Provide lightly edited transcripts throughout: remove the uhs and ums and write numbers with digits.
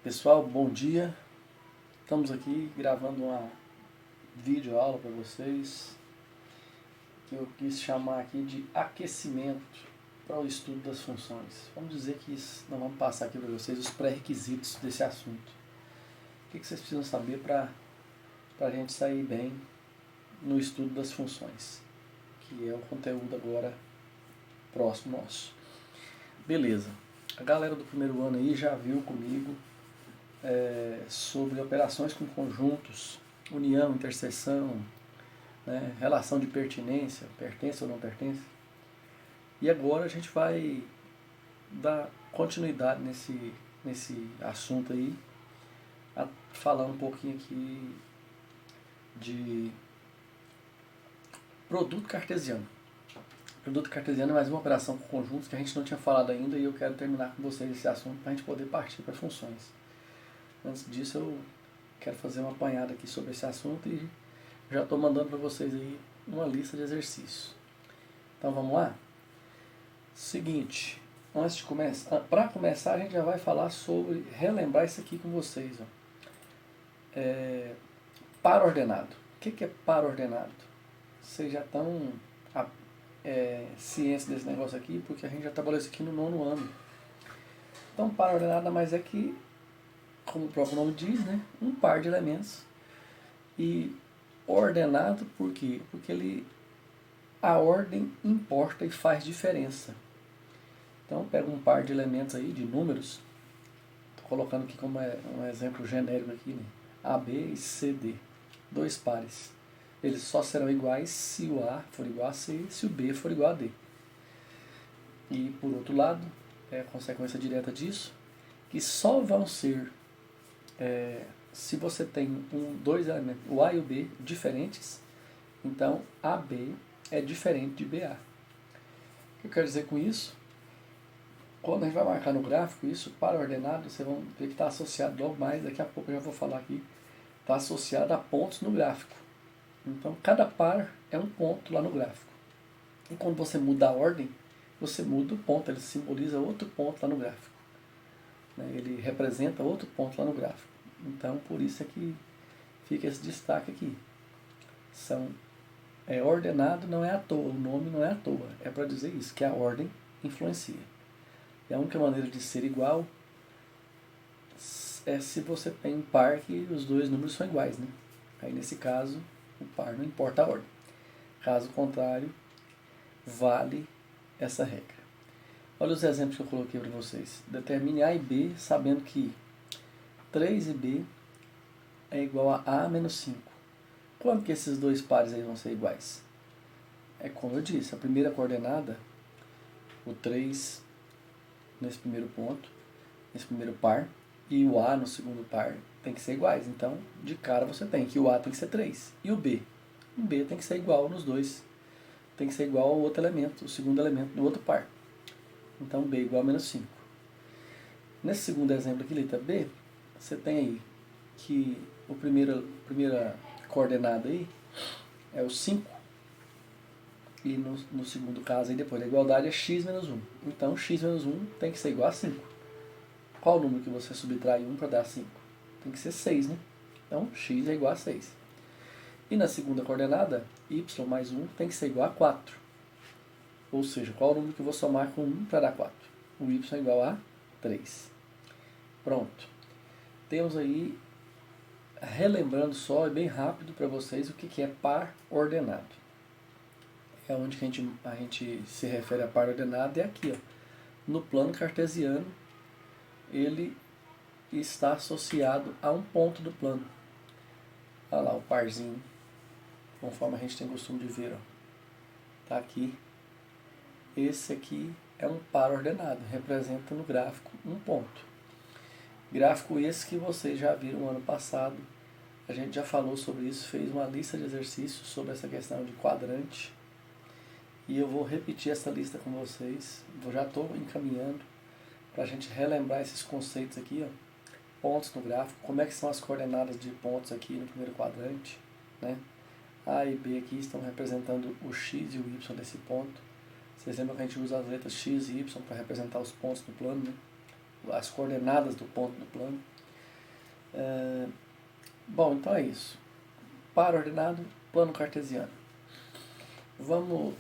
Pessoal, bom dia. Estamos aqui gravando uma videoaula para vocês que eu quis chamar aqui de aquecimento para o estudo das funções. Vamos dizer que nós vamos passar aqui para vocês os pré-requisitos desse assunto. O que vocês precisam saber para a gente sair bem no estudo das funções, que é o conteúdo agora próximo nosso. Beleza. A galera do primeiro ano aí já viu comigo sobre operações com conjuntos, união, interseção, né, relação de pertinência, pertence ou não pertence. E agora a gente vai dar continuidade nesse assunto aí, a falar um pouquinho aqui de produto cartesiano. Produto cartesiano é mais uma operação com conjuntos que a gente não tinha falado ainda e eu quero terminar com vocês esse assunto para a gente poder partir para funções. Antes disso eu quero fazer uma apanhada aqui sobre esse assunto e já estou mandando para vocês aí uma lista de exercícios. Então vamos lá? Seguinte, antes de começar, para começar a gente já vai falar sobre, relembrar isso aqui com vocês. Par ordenado. O que é par ordenado? Vocês já estão cientes desse negócio aqui, porque a gente já trabalhou isso aqui no 9º ano. Então par ordenado nada mais é que, como o próprio nome diz, né, um par de elementos. E ordenado por quê? Porque a ordem importa e faz diferença. Então pega um par de elementos aí, de números, estou colocando aqui como um exemplo genérico aqui, né? A, B e C, D. Dois pares. Eles só serão iguais se o A for igual a C e se o B for igual a D. E por outro lado, a consequência direta disso, que só vão ser, se você tem dois elementos, o A e o B, diferentes, então AB é diferente de BA. O que eu quero dizer com isso? Quando a gente vai marcar no gráfico isso, para ordenado, vocês vão ver que está associado logo mais, daqui a pouco eu já vou falar aqui, está associado a pontos no gráfico. Então cada par é um ponto lá no gráfico. E quando você muda a ordem, você muda o ponto, ele simboliza outro ponto lá no gráfico. Ele representa outro ponto lá no gráfico. Então por isso é que fica esse destaque aqui. Ordenado não é à toa, o nome não é à toa, é para dizer isso, que a ordem influencia. E a única maneira de ser igual é se você tem um par que os dois números são iguais, né? Aí nesse caso, o par não importa a ordem. Caso contrário, vale essa regra. Olha os exemplos que eu coloquei para vocês. Determine A e B sabendo que 3 e B é igual a A menos 5. Quando que esses dois pares aí vão ser iguais? É como eu disse, a primeira coordenada, o 3 nesse primeiro ponto, nesse primeiro par, e o A no segundo par tem que ser iguais. Então, de cara você tem que o A tem que ser 3. E o B? O B tem que ser igual nos dois. Tem que ser igual ao outro elemento, o segundo elemento do outro par. Então, B igual a menos 5. Nesse segundo exemplo aqui, letra B, você tem aí que a primeira coordenada aí é o 5. E no segundo caso, aí depois da igualdade, é x menos 1. Então, x menos 1 tem que ser igual a 5. Qual o número que você subtrai 1 para dar 5? Tem que ser 6, né? Então, x é igual a 6. E na segunda coordenada, y mais 1 tem que ser igual a 4. Ou seja, qual o número que eu vou somar com 1 para dar 4? O y é igual a 3. Pronto. Temos aí, relembrando só, bem rápido para vocês, o que é par ordenado. É onde que a gente se refere a par ordenado, é aqui, ó. No plano cartesiano, ele está associado a um ponto do plano. Olha lá o parzinho, conforme a gente tem costume de ver, ó. Tá aqui. Esse aqui é um par ordenado, representa no gráfico um ponto. Gráfico esse que vocês já viram no ano passado. A gente já falou sobre isso, fez uma lista de exercícios sobre essa questão de quadrante. E eu vou repetir essa lista com vocês. Eu já estou encaminhando para a gente relembrar esses conceitos aqui, ó. Pontos no gráfico, como é que são as coordenadas de pontos aqui no primeiro quadrante, né? A e B aqui estão representando o x e o y desse ponto. Vocês lembram que a gente usa as letras x e y para representar os pontos do plano, né? As coordenadas do ponto do plano. Bom, então é isso. Par ordenado, plano cartesiano. Vamos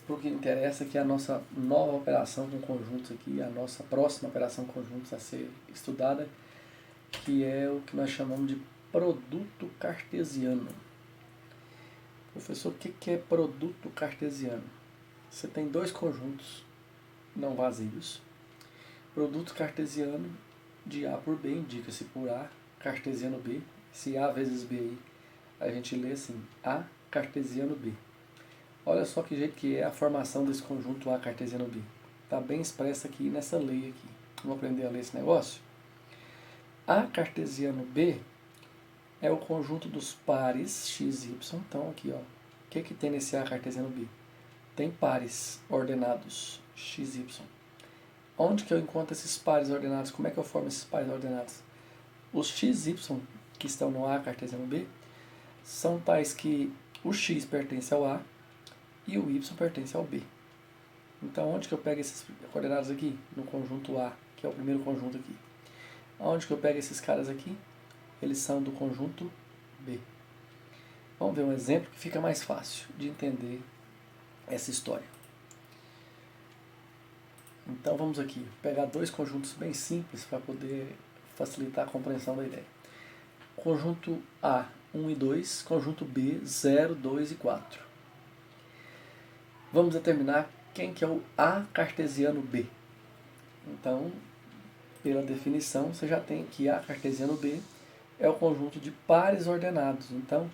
para o que interessa, que é a nossa nova operação com conjuntos aqui, a nossa próxima operação com conjuntos a ser estudada, que é o que nós chamamos de produto cartesiano. Professor, o que é produto cartesiano? Você tem dois conjuntos não vazios. Produto cartesiano de A por B, indica-se por A, cartesiano B. Se A vezes B aí, a gente lê assim, A cartesiano B. Olha só que jeito que é a formação desse conjunto A cartesiano B. Está bem expressa aqui nessa lei aqui. Vamos aprender a ler esse negócio? A cartesiano B é o conjunto dos pares x, y. Então aqui, ó, o que tem nesse A cartesiano B? Tem pares ordenados x, y. Onde que eu encontro esses pares ordenados? Como é que eu formo esses pares ordenados? Os x, y que estão no A cartesiano B são tais que o x pertence ao A e o y pertence ao B. Então, onde que eu pego esses coordenados aqui? No conjunto A, que é o primeiro conjunto aqui. Onde que eu pego esses caras aqui? Eles são do conjunto B. Vamos ver um exemplo que fica mais fácil de entender essa história. Então, vamos aqui pegar dois conjuntos bem simples para poder facilitar a compreensão da ideia. Conjunto A, 1 e 2, conjunto B, 0, 2 e 4. Vamos determinar quem que é o A cartesiano B. Então, pela definição, você já tem que A cartesiano B é o conjunto de pares ordenados. Então,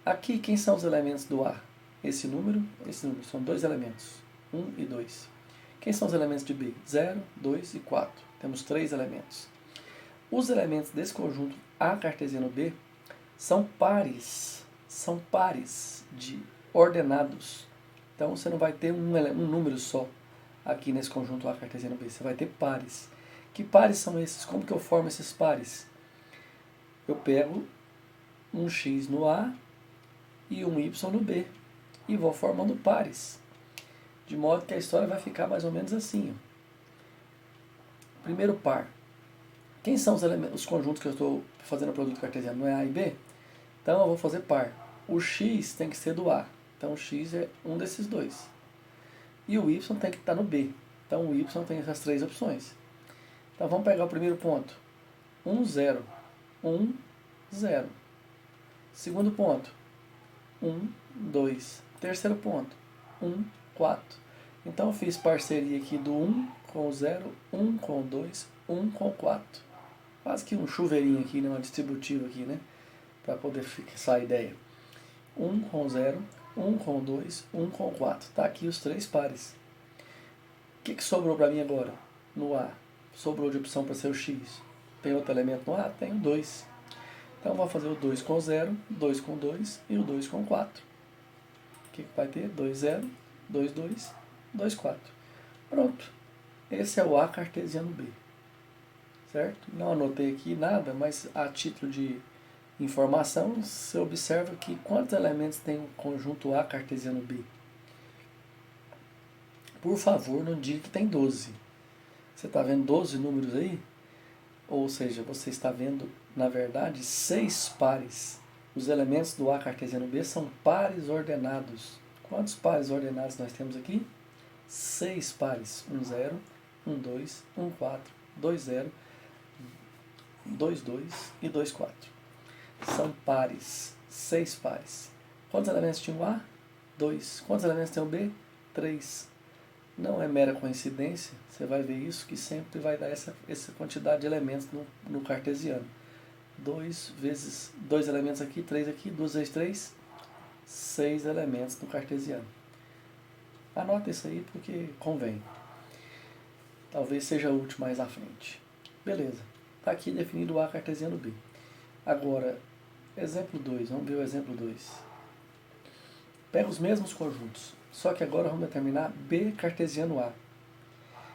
aqui quem são os elementos do A? Esse número, são dois elementos, 1 e 2. Quem são os elementos de B? 0, 2 e 4. Temos três elementos. Os elementos desse conjunto A cartesiano B são pares de ordenados. Então, você não vai ter um número só aqui nesse conjunto A cartesiano B. Você vai ter pares. Que pares são esses? Como que eu formo esses pares? Eu pego um x no A e um y no B. E vou formando pares. De modo que a história vai ficar mais ou menos assim. Primeiro par. Quem são os conjuntos que eu estou fazendo o produto cartesiano? Não é A e B? Então, eu vou fazer par. O x tem que ser do A. Então, o x é um desses dois. E o y tem que estar no B. Então, o y tem essas três opções. Então, vamos pegar o primeiro ponto. 1, 0. 1, 0. Segundo ponto. 1, 2. Terceiro ponto. 1, 4. Então, eu fiz parceria aqui do 1 com o 0, 1 com o 2, 1 com o 4. Quase que um chuveirinho aqui, né? Uma distributiva aqui, né? Para poder fixar a ideia. 1 com o 0, 1 com o 2, 1 com o 4. Está aqui os três pares. O que sobrou para mim agora? No A. Sobrou de opção para ser o x. Tem outro elemento no A? Tem o 2. Então, vou fazer o 2 com o 0, 2 com o 2 e o 2 com o 4. O que vai ter? 2, 0, 2, 2, 2, 4. Pronto. Esse é o A cartesiano B. Certo? Não anotei aqui nada, mas a título de informação, você observa que quantos elementos tem o conjunto A cartesiano B? Por favor, não diga que tem 12. Você está vendo 12 números aí? Ou seja, você está vendo, na verdade, 6 pares. Os elementos do A cartesiano B são pares ordenados. Quantos pares ordenados nós temos aqui? 6 pares. 1, 0, 1, 2, 1, 4, 2, 0, 2, 2 e 2, 4. São pares, 6 pares. Quantos elementos tinha o A? 2. Quantos elementos tem o B? 3. Não é mera coincidência, você vai ver isso, que sempre vai dar essa quantidade de elementos no cartesiano. 2 vezes 2 elementos aqui, 3 aqui, 2 vezes 3, 6 elementos no cartesiano. Anota isso aí porque convém. Talvez seja útil mais à frente. Beleza, está aqui definido o A cartesiano B. Agora, exemplo 2, vamos ver o exemplo 2. Pega os mesmos conjuntos, só que agora vamos determinar B cartesiano A.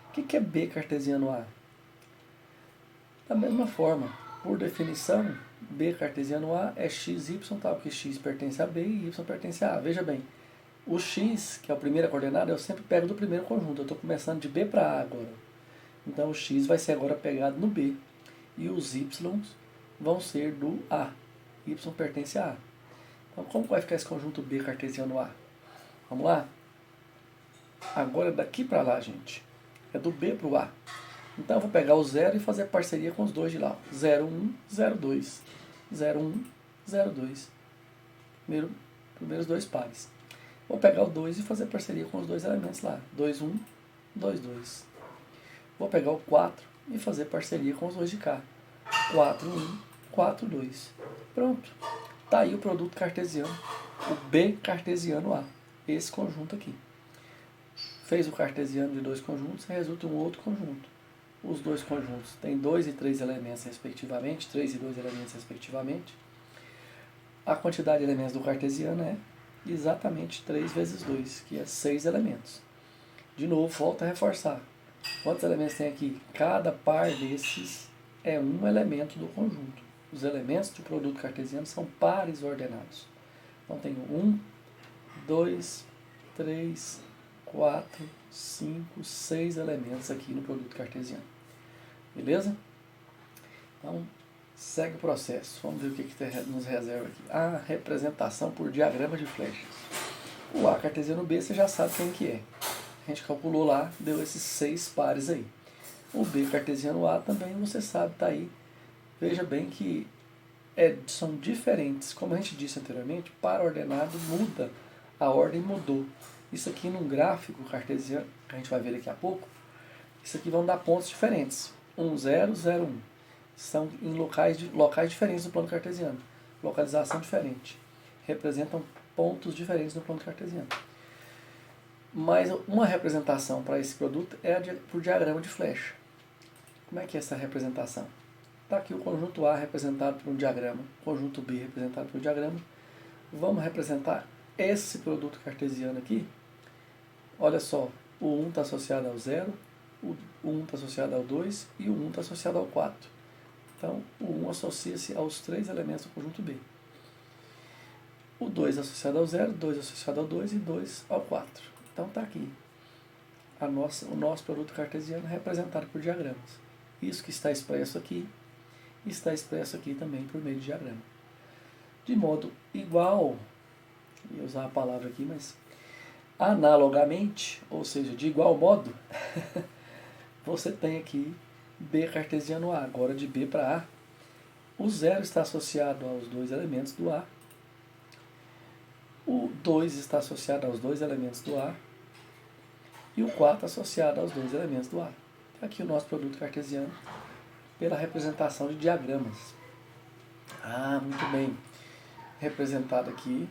O que é B cartesiano A? Da mesma forma, por definição, B cartesiano A é x, y, tal, porque x pertence a B e y pertence a A. Veja bem, o x, que é a primeira coordenada, eu sempre pego do primeiro conjunto. Eu estou começando de B para A agora. Então, o x vai ser agora pegado no B. E os y vão ser do A. Y pertence a A. Então, como vai ficar esse conjunto B cartesiano A? Vamos lá? Agora é daqui para lá, gente. É do B para o A. Então, eu vou pegar o 0 e fazer parceria com os dois de lá. 0, 1, 0, 2. 0, 1, 0, 2. Primeiros dois pares. Vou pegar o 2 e fazer parceria com os dois elementos lá. 2, 1, 2, 2. Vou pegar o 4 e fazer parceria com os dois de cá. 4, 1, 4, 2. Pronto. Está aí o produto cartesiano. O B cartesiano A. Esse conjunto aqui. Fez o cartesiano de dois conjuntos, resulta em um outro conjunto. Os dois conjuntos têm 2 e 3 elementos respectivamente, 3 e 2 elementos respectivamente. A quantidade de elementos do cartesiano é exatamente 3 vezes 2, que é 6 elementos. De novo, volta a reforçar. Quantos elementos tem aqui? Cada par desses é um elemento do conjunto. Os elementos do produto cartesiano são pares ordenados. Então, tenho 1, 2, 3, 4, 5, 6 elementos aqui no produto cartesiano. Beleza? Então, segue o processo. Vamos ver o que nos reserva aqui. A representação por diagrama de flechas. O A cartesiano B, você já sabe quem que é. A gente calculou lá, deu esses 6 pares aí. O B cartesiano A também, você sabe, está aí. Veja bem que são diferentes. Como a gente disse anteriormente, par ordenado muda. A ordem mudou. Isso aqui num gráfico cartesiano, que a gente vai ver daqui a pouco, isso aqui vão dar pontos diferentes. 1, 0, 0, 1. São em locais diferentes do plano cartesiano. Localização diferente. Representam pontos diferentes no plano cartesiano. Mas uma representação para esse produto é por diagrama de flecha. Como é que é essa representação? Está aqui o conjunto A representado por um diagrama, conjunto B representado por um diagrama. Vamos representar esse produto cartesiano aqui. Olha só, o 1 está associado ao 0, o 1 está associado ao 2 e o 1 está associado ao 4. Então, o 1 associa-se aos 3 elementos do conjunto B. O 2 associado ao 0, 2 associado ao 2 e 2 ao 4. Então, está aqui o nosso produto cartesiano representado por diagramas. Isso que está expresso aqui, está expresso aqui também por meio de diagrama. De modo igual, eu ia usar a palavra aqui, mas analogamente, ou seja, de igual modo, você tem aqui B cartesiano A, agora de B para A. O 0 está associado aos 2 elementos do A. O 2 está associado aos 2 elementos do A. E o 4 associado aos 2 elementos do A. Aqui o nosso produto cartesiano pela representação de diagramas. Ah, muito bem. Representado aqui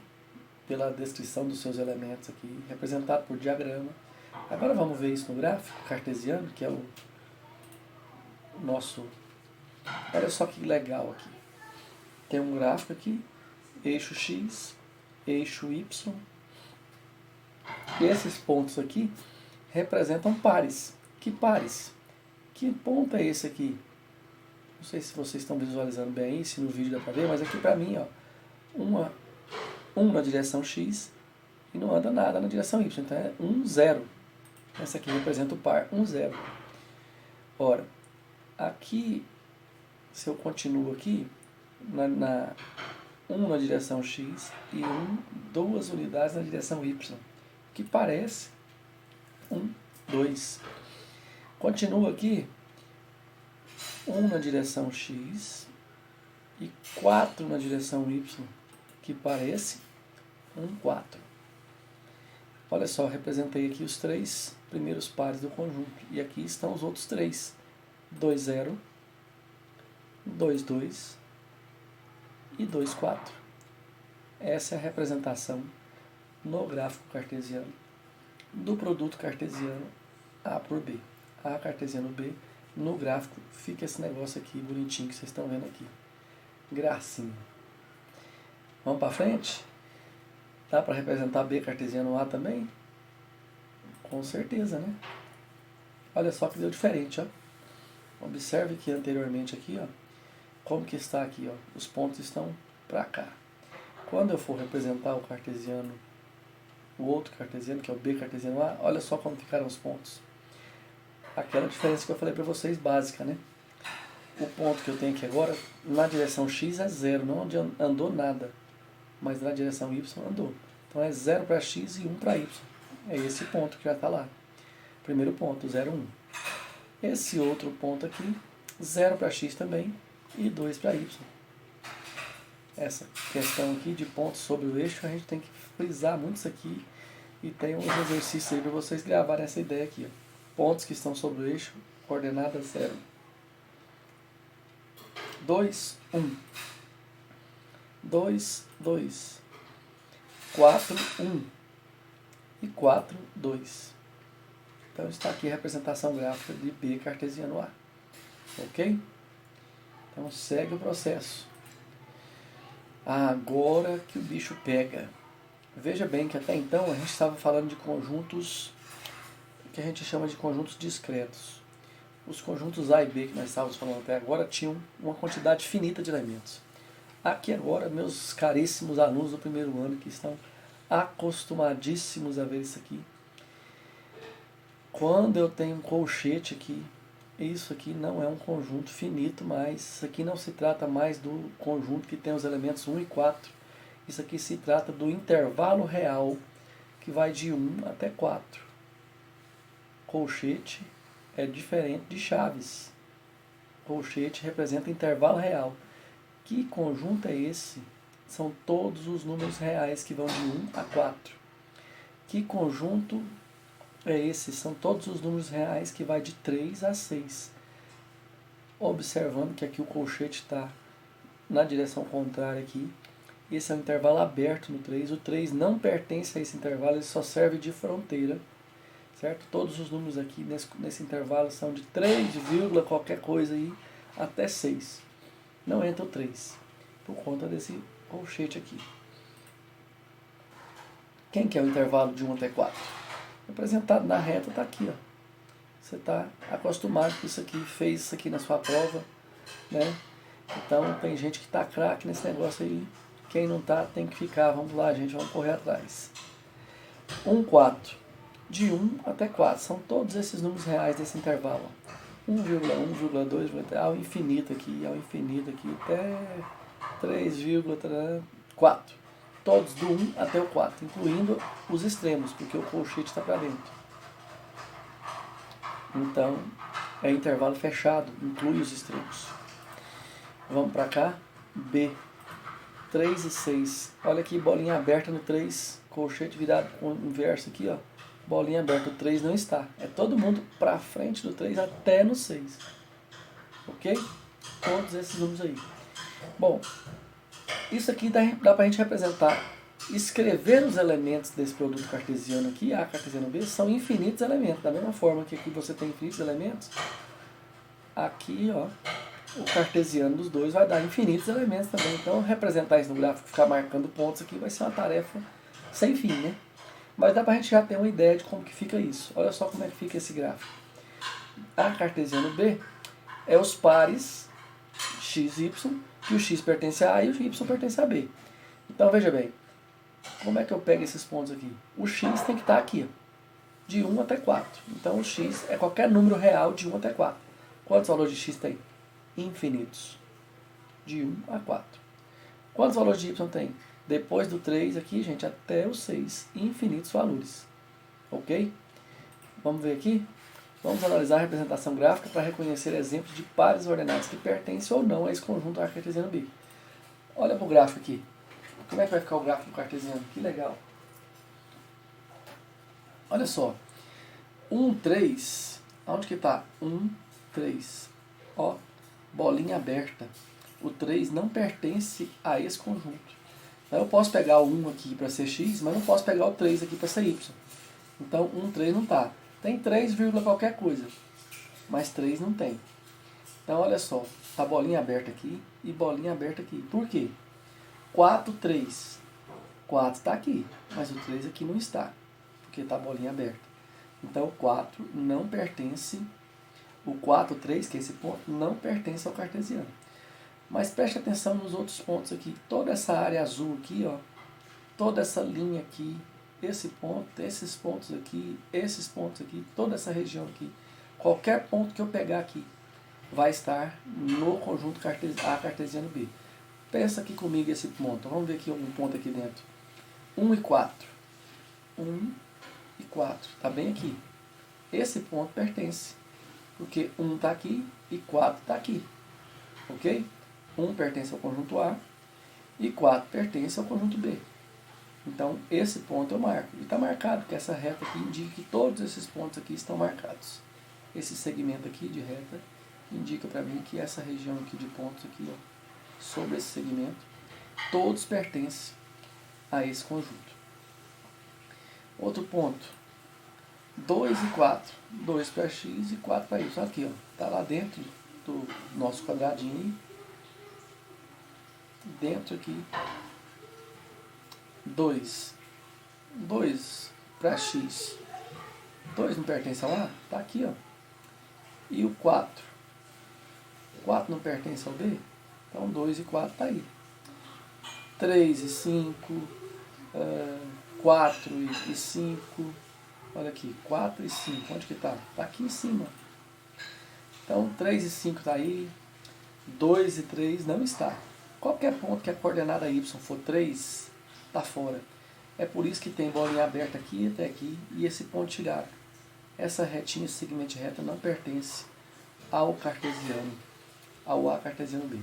pela descrição dos seus elementos aqui, representado por diagrama. Agora vamos ver isso no gráfico cartesiano, que é o nosso... Olha só que legal aqui. Tem um gráfico aqui, eixo X, eixo Y. Esses pontos aqui representam pares. Que pares? Que ponto é esse aqui? Não sei se vocês estão visualizando bem isso, no vídeo dá para ver, mas aqui para mim, ó, um na direção X e não anda nada na direção Y. Então é 1, 0. Essa aqui representa o par 1, 0. Ora, aqui, se eu continuo aqui, 1 na direção X e 2 unidades na direção Y, que parece 1, 2. Continuo aqui, 1 na direção X e 4 na direção Y, que parece 1, 4. Olha só, representei aqui os 3 primeiros pares do conjunto. E aqui estão os outros 3. 2, 0, 2, 2 e 2, 4. Essa é a representação no gráfico cartesiano do produto cartesiano A por B. A cartesiano B, no gráfico fica esse negócio aqui bonitinho que vocês estão vendo aqui. Gracinha. Vamos para frente? Dá para representar B cartesiano A também? Com certeza, né? Olha só que deu diferente, ó. Observe que anteriormente aqui, ó, como que está aqui, ó, os pontos estão para cá. Quando eu for representar o cartesiano, o outro cartesiano, que é o B cartesiano A, olha só como ficaram os pontos. Aquela diferença que eu falei para vocês, básica, né? o ponto que eu tenho aqui agora, na direção x é 0, não andou nada, mas na direção y andou. Então é 0 para x e 1 para y. É esse ponto que já está lá. Primeiro ponto, 0, 1. Esse outro ponto aqui, 0 para x também e 2 para y. Essa questão aqui de pontos sobre o eixo, a gente tem que frisar muito isso aqui. E tem uns exercícios aí para vocês gravarem essa ideia aqui. Ó. Pontos que estão sobre o eixo, coordenada 0. 2, 1. 2, 2. 4, 1. E 4, 2. Então está aqui a representação gráfica de B cartesiano A. Ok? Então segue o processo. Agora que o bicho pega. Veja bem que até então a gente estava falando de conjuntos que a gente chama de conjuntos discretos. Os conjuntos A e B que nós estávamos falando até agora tinham uma quantidade finita de elementos. Aqui agora, meus caríssimos alunos do primeiro ano que estão acostumadíssimos a ver isso aqui, quando eu tenho um colchete aqui, isso aqui não é um conjunto finito, mas isso aqui não se trata mais do conjunto que tem os elementos 1 e 4. Isso aqui se trata do intervalo real, que vai de 1 até 4. Colchete é diferente de chaves. Colchete representa intervalo real. Que conjunto é esse? São todos os números reais que vão de 1 a 4. Que conjunto é esse? São todos os números reais que vai de 3 a 6. Observando que aqui o colchete está na direção contrária aqui. Esse é um intervalo aberto no 3. O 3 não pertence a esse intervalo, ele só serve de fronteira. Certo? Todos os números aqui nesse intervalo são de 3, qualquer coisa aí, até 6. Não entra o 3, por conta desse colchete aqui. Quem que é o intervalo de 1 até 4? Representado na reta está aqui. Ó. Você está acostumado com isso aqui, fez isso aqui na sua prova. Né? Então tem gente que está craque nesse negócio aí. Quem não está tem que ficar. Vamos lá, gente, vamos correr atrás. 1, 4. De 1 até 4. São todos esses números reais desse intervalo. 1,1,2, ao infinito aqui, até 3,4. Todos do 1 até o 4, incluindo os extremos, porque o colchete está para dentro. Então, é intervalo fechado, inclui os extremos. Vamos para cá. B. 3 e 6. Olha aqui, bolinha aberta no 3, colchete virado com o inverso aqui, ó. Bolinha aberta, o 3 não está. É todo mundo para frente do 3 até no 6. Ok? Todos esses números aí. Bom, isso aqui dá para a gente representar, escrever os elementos desse produto cartesiano aqui, A cartesiano B, são infinitos elementos. Da mesma forma que aqui você tem infinitos elementos, aqui, ó, o cartesiano dos dois vai dar infinitos elementos também. Então, representar isso no gráfico, ficar marcando pontos aqui, vai ser uma tarefa sem fim, né? Mas dá para a gente já ter uma ideia de como que fica isso. Olha só como é que fica esse gráfico. A cartesiano B é os pares x, y, que o x pertence a A e o y pertence a B. Então veja bem, como é que eu pego esses pontos aqui? O x tem que estar aqui, ó, de 1 até 4. Então o x é qualquer número real de 1 até 4. Quantos valores de x tem? Infinitos. De 1 a 4. Quantos valores de y tem? Depois do 3 aqui, gente, até o 6, infinitos valores. Ok? Vamos ver aqui? Vamos analisar a representação gráfica para reconhecer exemplos de pares ordenados que pertencem ou não a esse conjunto A cartesiano B. Olha para o gráfico aqui. Como é que vai ficar o gráfico cartesiano? Que legal. Olha só. 1, 3. Onde que está? 1, 3. Ó, bolinha aberta. O 3 não pertence a esse conjunto. Então eu posso pegar o 1 aqui para ser x, mas não posso pegar o 3 aqui para ser y. Então 1, 3 não está. Tem 3, qualquer coisa, mas 3 não tem. Então olha só, tá bolinha aberta aqui e bolinha aberta aqui. Por quê? 4, 3. 4 está aqui, mas o 3 aqui não está, porque está bolinha aberta. Então o 4 não pertence, o 4, 3, que é esse ponto, não pertence ao cartesiano. Mas preste atenção nos outros pontos aqui. Toda essa área azul aqui, ó, toda essa linha aqui, esse ponto, esses pontos aqui, toda essa região aqui, qualquer ponto que eu pegar aqui, vai estar no conjunto A cartesiano B. Pensa aqui comigo esse ponto. Vamos ver aqui um ponto aqui dentro. 1 e 4. 1 e 4. Está bem aqui. Esse ponto pertence. Porque 1 está aqui e 4 está aqui. Ok? 1 pertence ao conjunto A e 4 pertence ao conjunto B. Então, esse ponto eu marco. E está marcado, porque essa reta aqui indica que todos esses pontos aqui estão marcados. Esse segmento aqui de reta indica para mim que essa região aqui de pontos aqui, ó, sobre esse segmento, todos pertencem a esse conjunto. Outro ponto. 2 e 4. 2 para x e 4 para y. Aqui, ó, está lá dentro do nosso quadradinho. Dentro aqui. 2 para x. 2 não pertence ao A? Está aqui, ó. E o 4? 4 não pertence ao B? Então 2 e 4 está aí. 3 e 5, 4 e 5. Olha aqui, 4 e 5. Onde que está? Está aqui em cima. Então 3 e 5 está aí. 2 e 3 não está. Qualquer ponto que a coordenada y for 3, está fora. É por isso que tem bolinha aberta aqui até aqui e esse ponto tirado. Essa retinha, esse segmento de reta não pertence ao cartesiano, ao A cartesiano B.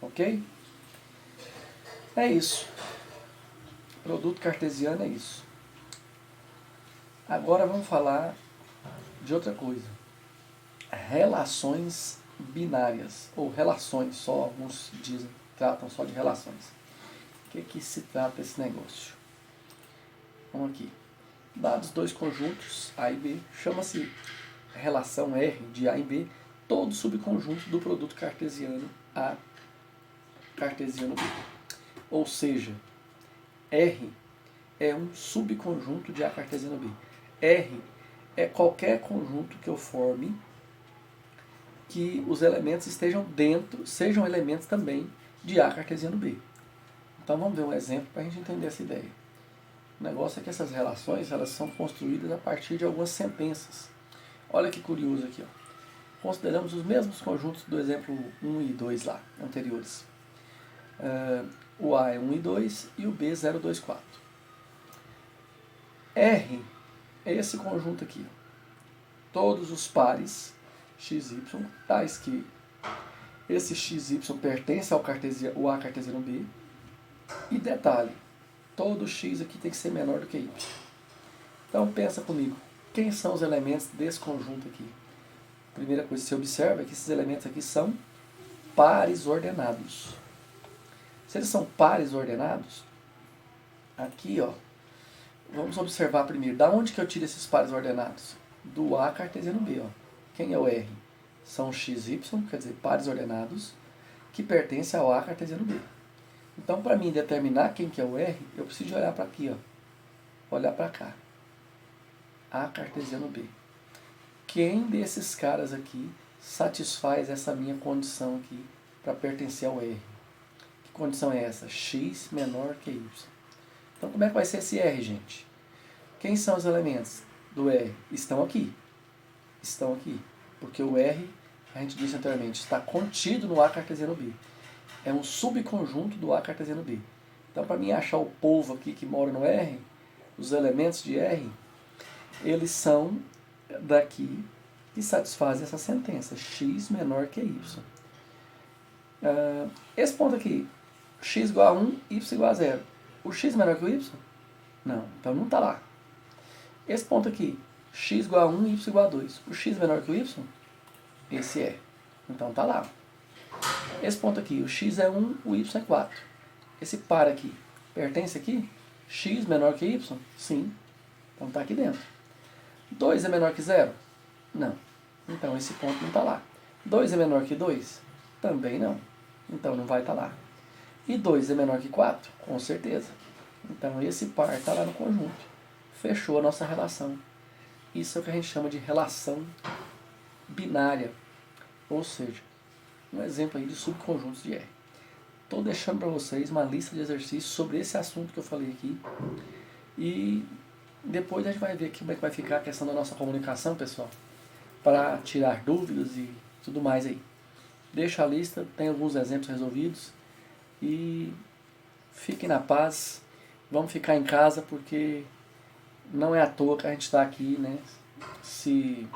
Ok? É isso. Produto cartesiano é isso. Agora vamos falar de outra coisa. Relações binárias, ou relações, só alguns dizem, tratam só de relações. O que se trata esse negócio? Vamos aqui. Dados dois conjuntos, A e B, chama-se relação R de A e B, todo subconjunto do produto cartesiano A cartesiano B. Ou seja, R é um subconjunto de A cartesiano B. R é qualquer conjunto que eu forme que os elementos estejam dentro, sejam elementos também de A cartesiano B. Então vamos ver um exemplo para a gente entender essa ideia. O negócio é que essas relações elas são construídas a partir de algumas sentenças. Olha que curioso aqui. Ó. Consideramos os mesmos conjuntos do exemplo 1 e 2 lá, anteriores. O A é 1 e 2 e o B 0, 2, 4. R é esse conjunto aqui. Todos os pares XY, tais que esse XY pertence ao A cartesiano B. E detalhe, todo X aqui tem que ser menor do que Y. Então pensa comigo, quem são os elementos desse conjunto aqui? Primeira coisa que você observa é que esses elementos aqui são pares ordenados. Se eles são pares ordenados, aqui ó, vamos observar primeiro, da onde que eu tiro esses pares ordenados? Do A cartesiano B, ó. Quem é o R? São XY, quer dizer, pares ordenados, que pertencem ao A cartesiano B. Então, para mim determinar quem que é o R, eu preciso olhar para aqui, ó. Olhar para cá. A cartesiano B. Quem desses caras aqui satisfaz essa minha condição aqui para pertencer ao R? Que condição é essa? X menor que Y. Então, como é que vai ser esse R, gente? Quem são os elementos do R? Estão aqui. Estão aqui. Porque o R, a gente disse anteriormente, está contido no A cartesiano B. É um subconjunto do A cartesiano B. Então, para mim achar o povo aqui que mora no R, os elementos de R, eles são daqui que satisfazem essa sentença, x menor que y. Esse ponto aqui, x igual a 1, y igual a 0. O x menor que o y? Não, então não está lá. Esse ponto aqui, x igual a 1, y igual a 2. O x menor que o y? Esse é. Então está lá. Esse ponto aqui, o x é 1, o y é 4. Esse par aqui, pertence aqui? X menor que y? Sim. Então está aqui dentro. 2 é menor que 0? Não. Então esse ponto não está lá. 2 é menor que 2? Também não. Então não vai estar lá. E 2 é menor que 4? Com certeza. Então esse par está lá no conjunto. Fechou a nossa relação. Isso é o que a gente chama de relação binária. Ou seja, um exemplo aí de subconjuntos de R. Estou deixando para vocês uma lista de exercícios sobre esse assunto que eu falei aqui. E depois a gente vai ver como é que vai ficar a questão da nossa comunicação, pessoal. Para tirar dúvidas e tudo mais aí. Deixa a lista, tem alguns exemplos resolvidos e fiquem na paz. Vamos ficar em casa porque não é à toa que a gente está aqui, né, se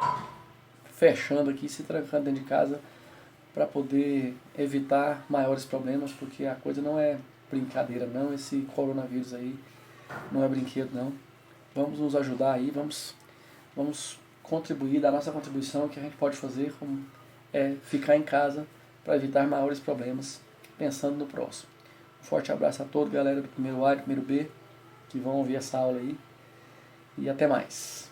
fechando aqui, se trancando dentro de casa para poder evitar maiores problemas, porque a coisa não é brincadeira não, esse coronavírus aí não é brinquedo não. Vamos nos ajudar aí, vamos contribuir, dar nossa contribuição. O que a gente pode fazer é ficar em casa para evitar maiores problemas, pensando no próximo. Um forte abraço a todos, galera do primeiro A e do primeiro B, que vão ouvir essa aula aí, e até mais.